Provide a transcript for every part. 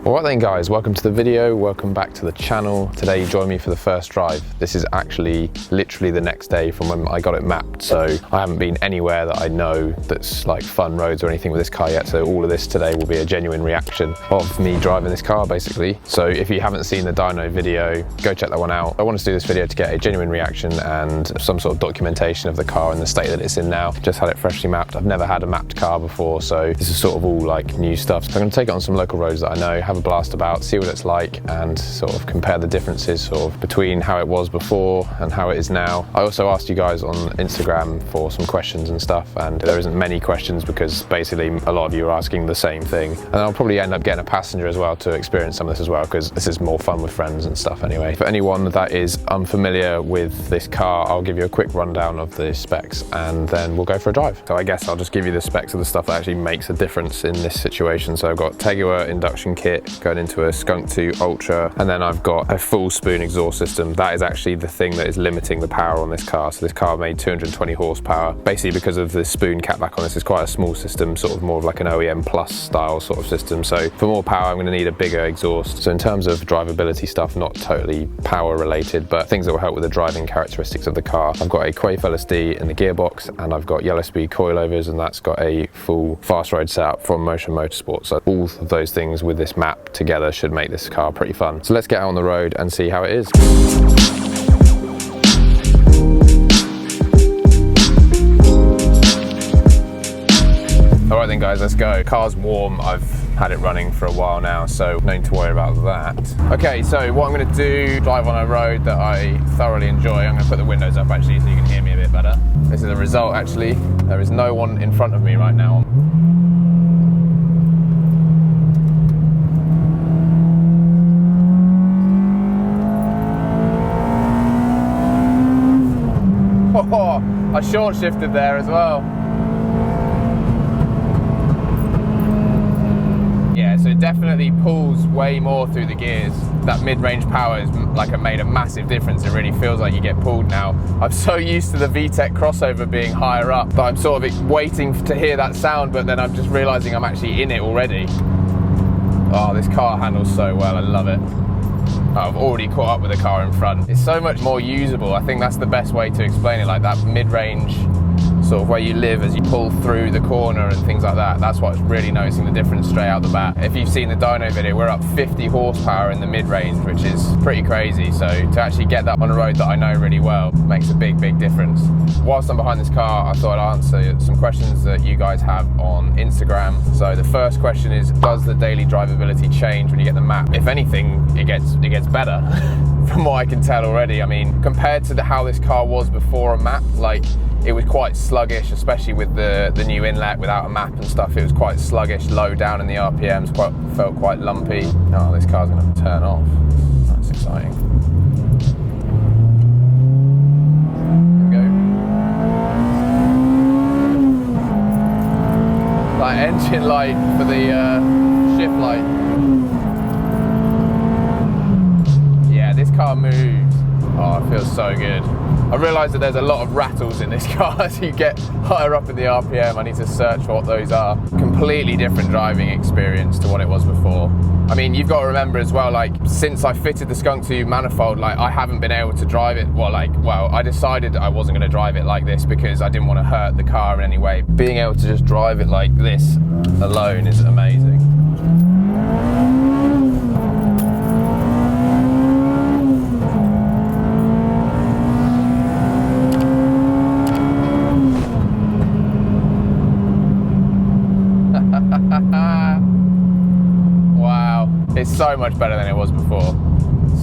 Alright then guys, welcome to the video, welcome back to the channel. Today you join me for the first drive. This is actually literally the next day from when I got it mapped, so I haven't been anywhere that I know that's like fun roads or anything with this car yet, so all of this today will be a genuine reaction of me driving this car basically. So if you haven't seen the dyno video, go check that one out. I wanted to do this video to get a genuine reaction and some sort of documentation of the car and the state that it's in now. Just had it freshly mapped. I've never had a mapped car before, so this is sort of all like new stuff. So I'm going to take it on some local roads that I know, have a blast about, see what it's like and sort of compare the differences sort of between how it was before and how it is now. I also asked you guys on Instagram for some questions and stuff, and there isn't many questions because basically a lot of you are asking the same thing, and I'll probably end up getting a passenger as well to experience some of this as well, because this is more fun with friends and stuff anyway. For anyone that is unfamiliar with this car, I'll give you a quick rundown of the specs and then we'll go for a drive. So I guess I'll just give you the specs of the stuff that actually makes a difference in this situation. So I've got Tegiwa Induction kit going into a Skunk2 Ultra, and then I've got a full spoon exhaust system. That is actually the thing that is limiting the power on this car. So this car made 220 horsepower, basically because of the spoon catback on this. It's quite a small system, sort of more of like an OEM Plus style sort of system. So for more power, I'm going to need a bigger exhaust. So in terms of drivability stuff, not totally power related, but things that will help with the driving characteristics of the car. I've got a Quaife LSD in the gearbox, and I've got yellow speed coilovers, and that's got a full fast road setup from Motion Motorsport. So all of those things with this map together should make this car pretty fun. So let's get out on the road and see how it is. All right then guys, let's go. Car's warm. I've had it running for a while now, so no need to worry about that. Okay, so what I'm going to do, drive on a road that I thoroughly enjoy. I'm going to put the windows up actually so you can hear me a bit better. This is the result actually. There is no one in front of me right now. Oh, I short shifted there as well. Yeah, so it definitely pulls way more through the gears. That mid-range power is like made a massive difference. It really feels like you get pulled now. I'm so used to the VTEC crossover being higher up that I'm sort of waiting to hear that sound, but then I'm just realizing I'm actually in it already. Oh, this car handles so well, I love it. I've already caught up with the car in front. It's so much more usable. I think that's the best way to explain it, like that mid-range sort of where you live as you pull through the corner and things like that. That's what's really noticing the difference straight out the bat. If you've seen the dyno video, we're up 50 horsepower in the mid-range, which is pretty crazy. So to actually get that on a road that I know really well makes a big, big difference. Whilst I'm behind this car, I thought I'd answer some questions that you guys have on Instagram. So the first question is, does the daily drivability change when you get the map? If anything, it gets better. From what I can tell already. I mean, compared to how this car was before a map, like it was quite sluggish, especially with the new inlet without a map and stuff. It was quite sluggish, low down in the RPMs, felt quite lumpy. Oh, this car's gonna turn off. That's exciting. There we go. Like engine light for the shift light. This car moves. Oh, it feels so good. I realise that there's a lot of rattles in this car as you get higher up in the RPM. I need to search what those are. Completely different driving experience to what it was before. I mean, you've got to remember as well, like since I fitted the Skunk2 manifold, like I haven't been able to drive it. Well, I decided I wasn't going to drive it like this because I didn't want to hurt the car in any way. Being able to just drive it like this alone is amazing. Wow, it's so much better than it was before.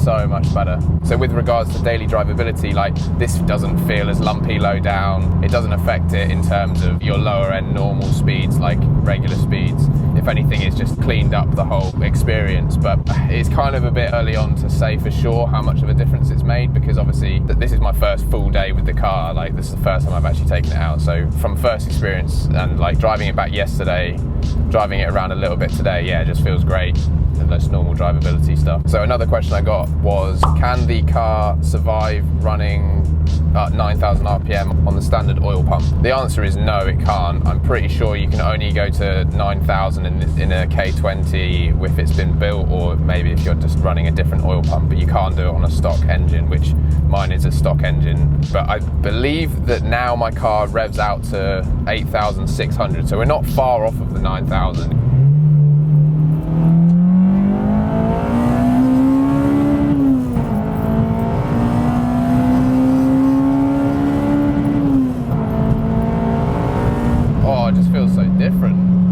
So much better. So with regards to daily drivability, like this doesn't feel as lumpy low down. It doesn't affect it in terms of your lower end normal speeds, like regular speeds. If anything, it's just cleaned up the whole experience. But it's kind of a bit early on to say for sure how much of a difference it's made, because obviously this is my first full day with the car. Like this is the first time I've actually taken it out. So from first experience and like driving it back yesterday, driving it around a little bit today, yeah, it just feels great. And that's normal drivability stuff. So another question I got was, can the car survive running at 9,000 RPM on the standard oil pump? The answer is no, it can't. I'm pretty sure you can only go to 9,000 in a K20 if it's been built, or maybe if you're just running a different oil pump, but you can't do it on a stock engine, which mine is a stock engine. But I believe that now my car revs out to 8,600, so we're not far off of the 9,000.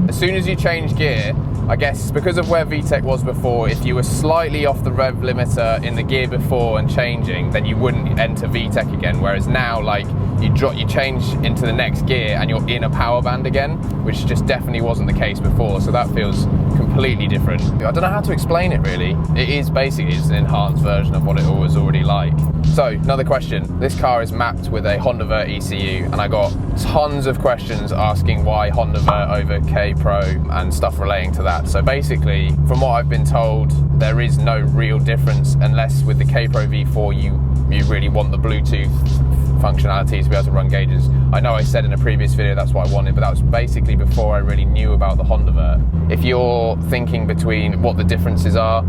As soon as you change gear, I guess because of where VTEC was before, if you were slightly off the rev limiter in the gear before and changing, then you wouldn't enter VTEC again. Whereas now, like, you change into the next gear and you're in a power band again, which just definitely wasn't the case before. So that feels completely different. I don't know how to explain it really. It is basically just an enhanced version of what it was already like. So another question, this car is mapped with a Hondavert ECU, and I got tons of questions asking why Hondavert over K Pro and stuff relating to that. So basically, from what I've been told, there is no real difference unless with the K Pro V4 you really want the Bluetooth functionality to be able to run gauges. I know I said in a previous video that's what I wanted, but that was basically before I really knew about the Hondavert. If you're thinking between what the differences are,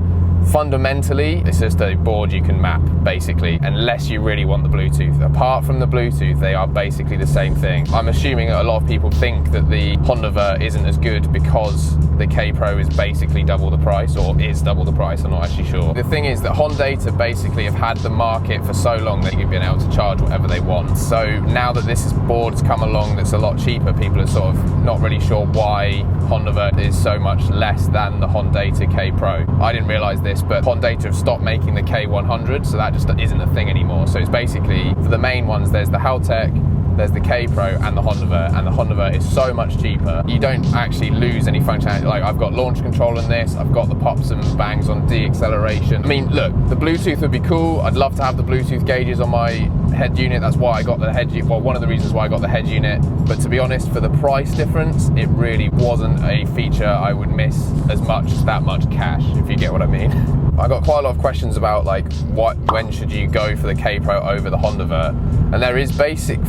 fundamentally, it's just a board you can map, basically, unless you really want the Bluetooth. Apart from the Bluetooth, they are basically the same thing. I'm assuming that a lot of people think that the Hondavert isn't as good because the K Pro is basically double the price, or is double the price, I'm not actually sure. The thing is that Hondata basically have had the market for so long that you've been able to charge whatever they want. So now that this board's come along that's a lot cheaper, people are sort of not really sure why Hondavert is so much less than the Hondata K Pro. I didn't realise this, but Hondata have stopped making the K100, so that just isn't a thing anymore. So it's basically, for the main ones, there's the Haltech, there's the K Pro and the Hondavert is so much cheaper. You don't actually lose any functionality. Like, I've got launch control in this, I've got the pops and bangs on deceleration. I mean, look, the Bluetooth would be cool. I'd love to have the Bluetooth gauges on my head unit. That's why I got the head unit, well, one of the reasons why I got the head unit. But to be honest, for the price difference, it really wasn't a feature I would miss as much as that much cash, if you get what I mean. I got quite a lot of questions about, like, when should you go for the K Pro over the Hondavert? And there is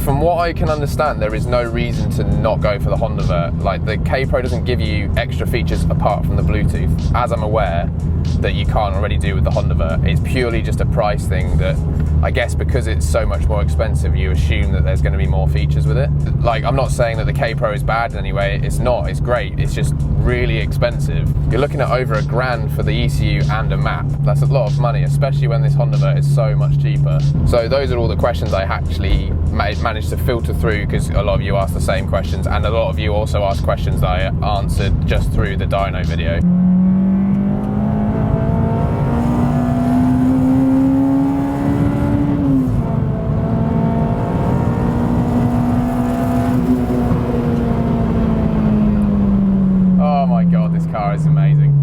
from what I can understand, there is no reason to not go for the Hondavert. Like, the K Pro doesn't give you extra features apart from the Bluetooth, as I'm aware, that you can't already do with the Hondavert. It's purely just a price thing that, I guess because it's so much more expensive, you assume that there's going to be more features with it. Like, I'm not saying that the K Pro is bad in any way, it's not, it's great, it's just really expensive. You're looking at over $1,000 for the ECU and a map. That's a lot of money, especially when this Hondavert is so much cheaper. So those are all the questions I actually managed to filter through, because a lot of you asked the same questions, and a lot of you also asked questions that I answered just through the dyno video. Oh my god, this car is amazing.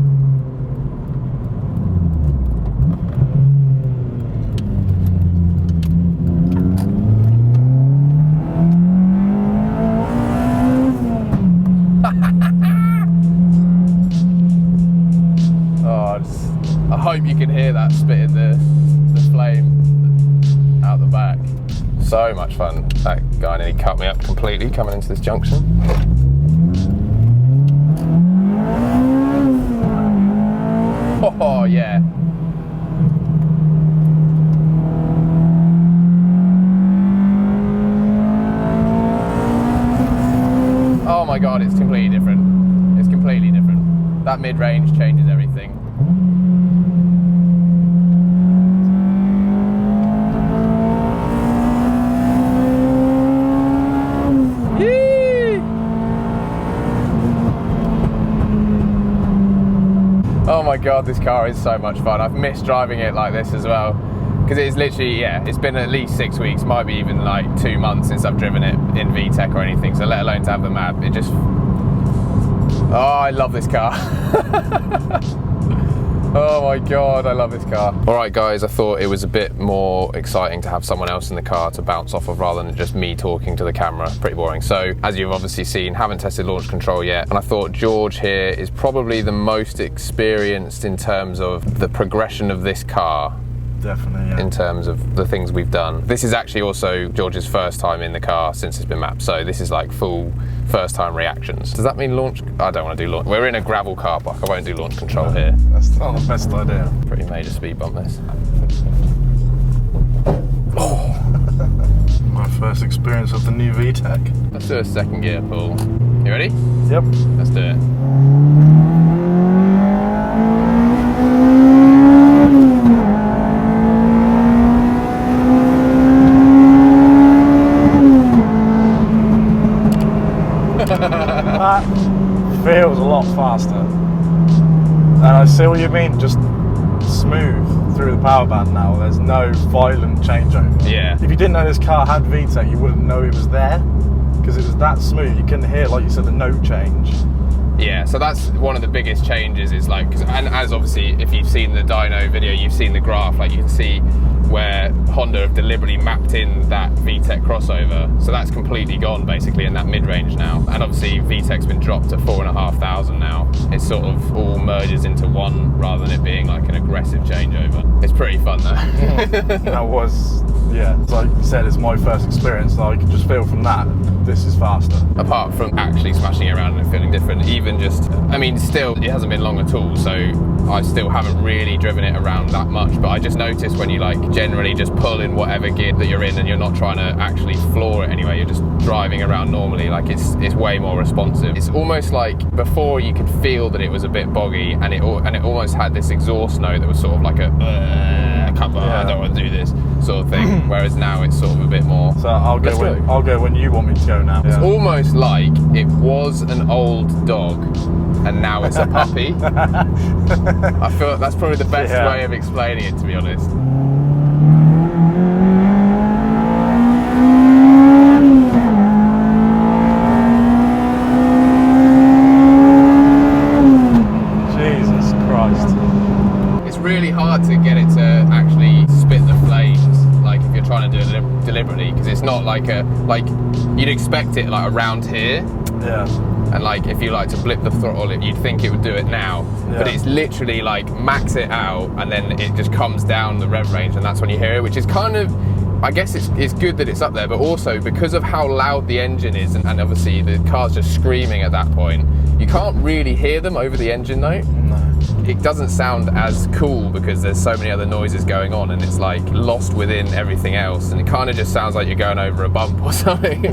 I hope you can hear that spitting the flame out the back. So much fun. That guy nearly cut me up completely coming into this junction. Oh yeah. Oh my god, it's completely different. It's completely different. That mid-range changes everything. Oh my god, this car is so much fun. I've missed driving it like this as well, because it's literally, yeah, it's been at least 6 weeks, might be even like 2 months since I've driven it in VTEC or anything, so let alone to have the map. It just, oh, I love this car. Oh my God, I love this car. All right guys, I thought it was a bit more exciting to have someone else in the car to bounce off of rather than just me talking to the camera. Pretty boring. So as you've obviously seen, haven't tested launch control yet. And I thought George here is probably the most experienced in terms of the progression of this car. Definitely, yeah. In terms of the things we've done. This is actually also George's first time in the car since it's been mapped, so this is like full first time reactions. Does that mean launch? I don't want to do launch. We're in a gravel car park, I won't do launch control here. That's not the best idea. Pretty major speed bump this. Oh. My first experience of the new VTEC. Let's do a second gear pull. You ready? Yep. Let's do it. That feels a lot faster. And I see what you mean, just smooth through the power band now. There's no violent changeover. Yeah. If you didn't know this car had VTEC, you wouldn't know it was there because it was that smooth. You couldn't hear, like you said, the note change. Yeah, so that's one of the biggest changes is like, and as obviously if you've seen the dyno video, you've seen the graph, like you can see where Honda have deliberately mapped in that VTEC crossover. So that's completely gone basically in that mid-range now. And obviously VTEC's been dropped to 4,500 now. It sort of all merges into one rather than it being like an aggressive changeover. It's pretty fun though. That was, yeah, like you said, it's my first experience, so I can just feel from that, this is faster. Apart from actually smashing it around and feeling different, even just, I mean, still, it hasn't been long at all, so I still haven't really driven it around that much, but I just noticed when you like generally just pull in whatever gear that you're in and you're not trying to actually floor it anyway, you're just driving around normally, like it's way more responsive. It's almost like before you could feel that it was a bit boggy and it almost had this exhaust note that was sort of like a, I don't want to do this sort of thing, whereas now it's sort of a bit more. So I'll go when you want me to go now. It's almost like it was an old dog and now it's a puppy. I feel like that's probably the best way of explaining it, to be honest. Jesus Christ. It's really hard to get it to actually spit the flames, like if you're trying to do it deliberately, because it's not like like you'd expect it like around here. Yeah. And like if you like to blip the throttle, you'd think it would do it now, but it's literally like max it out and then it just comes down the rev range and that's when you hear it, which is kind of, I guess it's good that it's up there, but also because of how loud the engine is and obviously the car's just screaming at that point, you can't really hear them over the engine note. No. It doesn't sound as cool because there's so many other noises going on and it's like lost within everything else and it kind of just sounds like you're going over a bump or something.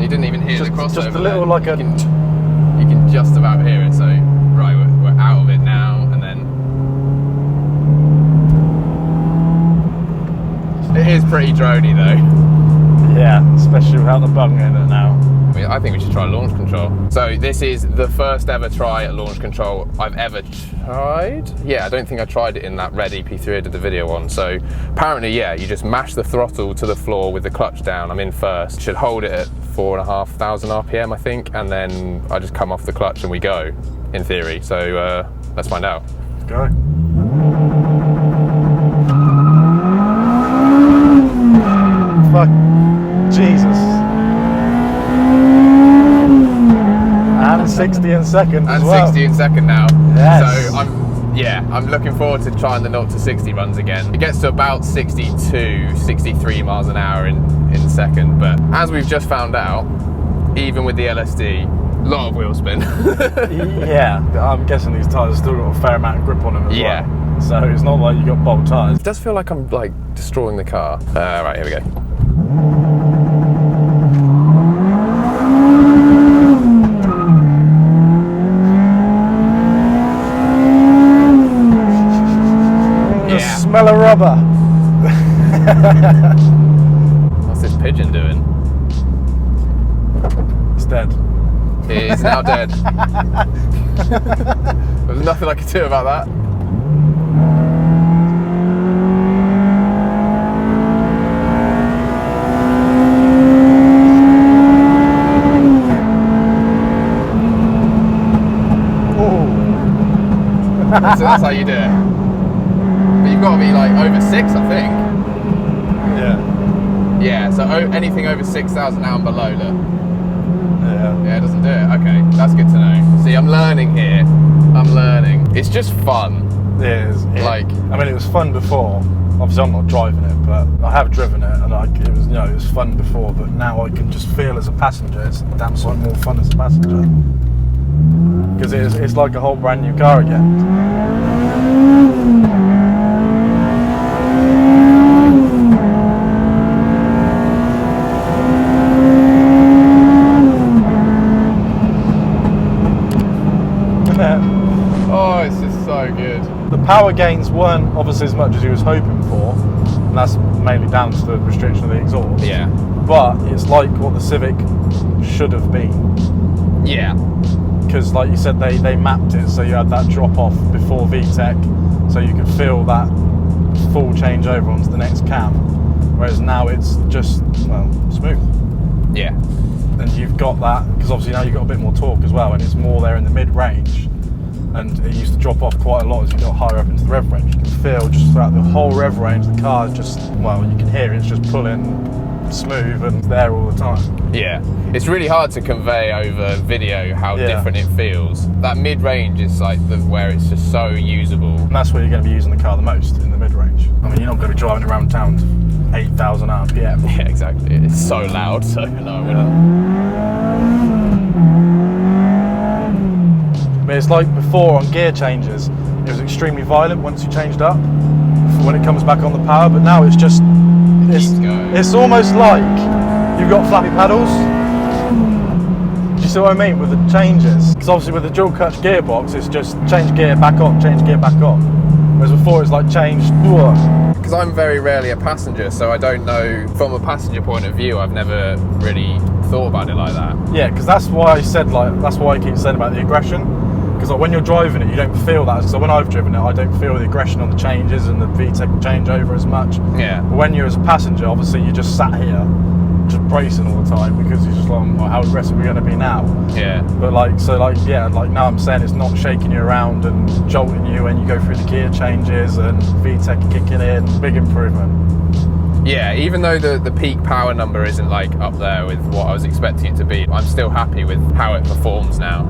You didn't even hear the crossover. Just a little like you can just about hear it. So right, we're out of it now, and then it is pretty droney though. Yeah, especially without the bung in it now. I think we should try launch control. So this is the first ever try at launch control I've ever tried. Yeah, I don't think I tried it in that red EP3 I did the video on. So apparently, yeah, you just mash the throttle to the floor with the clutch down. I'm in first. Should hold it at 4,500 RPM, I think, and then I just come off the clutch and we go, in theory. So let's find out. Let's go. Fuck. Jesus. And 60 in second as well. 60 in second now. Yes. So I'm looking forward to trying the 0 to 60 runs again. It gets to about 62, 63 miles an hour in second, but as we've just found out, even with the LSD, a lot of wheel spin. Yeah, I'm guessing these tyres still got a fair amount of grip on them as well. So it's not like you got bolt tyres. It does feel like I'm like destroying the car. Right, here we go. Smell of rubber. What's this pigeon doing? It's dead. It is now dead. There's nothing I can do about that. Oh. So that's how you do it. But you've got to be like over 6, I think. Yeah. Yeah, so anything over 6,000 now and below, look. Yeah. Yeah, it doesn't do it. Okay, that's good to know. See, I'm learning here. I'm learning. It's just fun. It is. Like, I mean, it was fun before. Obviously, I'm not driving it, but I have driven it, and it was, you know, it was fun before. But now I can just feel as a passenger, it's damn sight more fun as a passenger, because it's like a whole brand new car again. oh, it's just so good. The power gains weren't obviously as much as he was hoping for, and that's mainly down to the restriction of the exhaust. Yeah. But it's like what the Civic should have been. Yeah. Because like you said, they mapped it so you had that drop off before VTEC, so you could feel that full changeover onto the next cam. Whereas now it's just, well, smooth. Yeah. And you've got that, because obviously now you've got a bit more torque as well, and it's more there in the mid-range. And it used to drop off quite a lot as you got higher up into the rev range. You can feel just throughout the whole rev range, the car's just, well, you can hear it's just pulling smooth and there all the time. Yeah. It's really hard to convey over video how different it feels. That mid-range is like where it's just so usable. And that's where you're going to be using the car the most, in the mid-range. I mean, you're not going to be driving around town to 8,000 RPM. Yeah, exactly. It's so loud, so no, I wouldn't. But it's like before on gear changes, it was extremely violent once you changed up when it comes back on the power, but now it's just, it's almost like you've got flappy paddles. Do you see what I mean with the changes? Because obviously with the dual clutch gearbox, it's just change gear back on, change gear back on. Whereas before it's like change. Because I'm very rarely a passenger, so I don't know, from a passenger point of view, I've never really thought about it like that. Yeah, because that's why I said, like, that's why I keep saying about the aggression. Because like, when you're driving it, you don't feel that. So when I've driven it, I don't feel the aggression on the changes and the VTEC changeover as much. Yeah. But when you're as a passenger, obviously you're just sat here, just bracing all the time, because you're just like, well, how aggressive are we going to be now? Yeah. But like, so like, yeah, like now I'm saying it's not shaking you around and jolting you when you go through the gear changes and VTEC kicking in. Big improvement. Yeah, even though the peak power number isn't like up there with what I was expecting it to be, I'm still happy with how it performs now.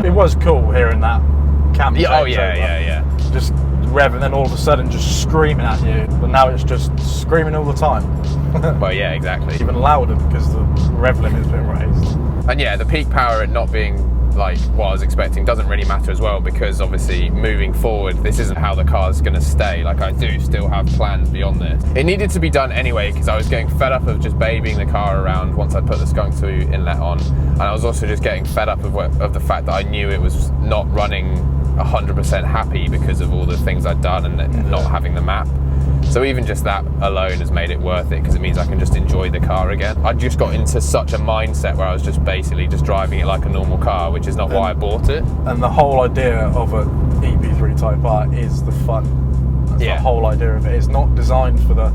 It was cool hearing that cam. Yeah, oh yeah. Just rev and then all of a sudden just screaming at you, but now it's just screaming all the time. Well, yeah, exactly. Even louder because the rev limit's been raised. And yeah, the peak power and not being like what I was expecting doesn't really matter as well, because obviously moving forward, this isn't how the car's going to stay. Like, I do still have plans beyond this. It needed to be done anyway, because I was getting fed up of just babying the car around once I put the Skunk2 inlet on, and I was also just getting fed up of the fact that I knew it was not running 100% happy because of all the things I'd done and not having the map. So even just that alone has made it worth it, because it means I can just enjoy the car again. I just got into such a mindset where I was just basically just driving it like a normal car, which is not why I bought it. And the whole idea of an EP3 Type R is the fun. That's the whole idea of it. It's not designed for the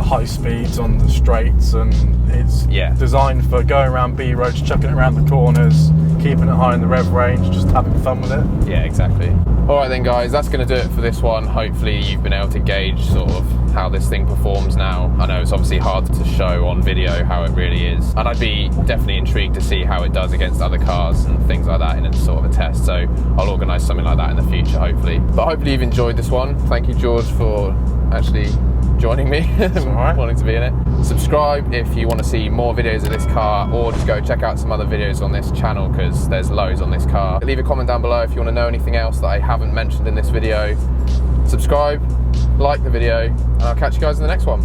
high speeds on the straights, and it's designed for going around B roads, chucking it around the corners, keeping it high in the rev range, just having fun with it. Yeah, exactly. Alright then guys, that's going to do it for this one. Hopefully you've been able to gauge sort of how this thing performs now. I know it's obviously hard to show on video how it really is, and I'd be definitely intrigued to see how it does against other cars and things like that in a sort of a test, so I'll organise something like that in the future hopefully. But hopefully you've enjoyed this one. Thank you George for actually joining me and wanting to be in it. Subscribe if you want to see more videos of this car, or just go check out some other videos on this channel, because there's loads on this car. Leave a comment down below if you want to know anything else that I haven't mentioned in this video. Subscribe, like the video, and I'll catch you guys in the next one.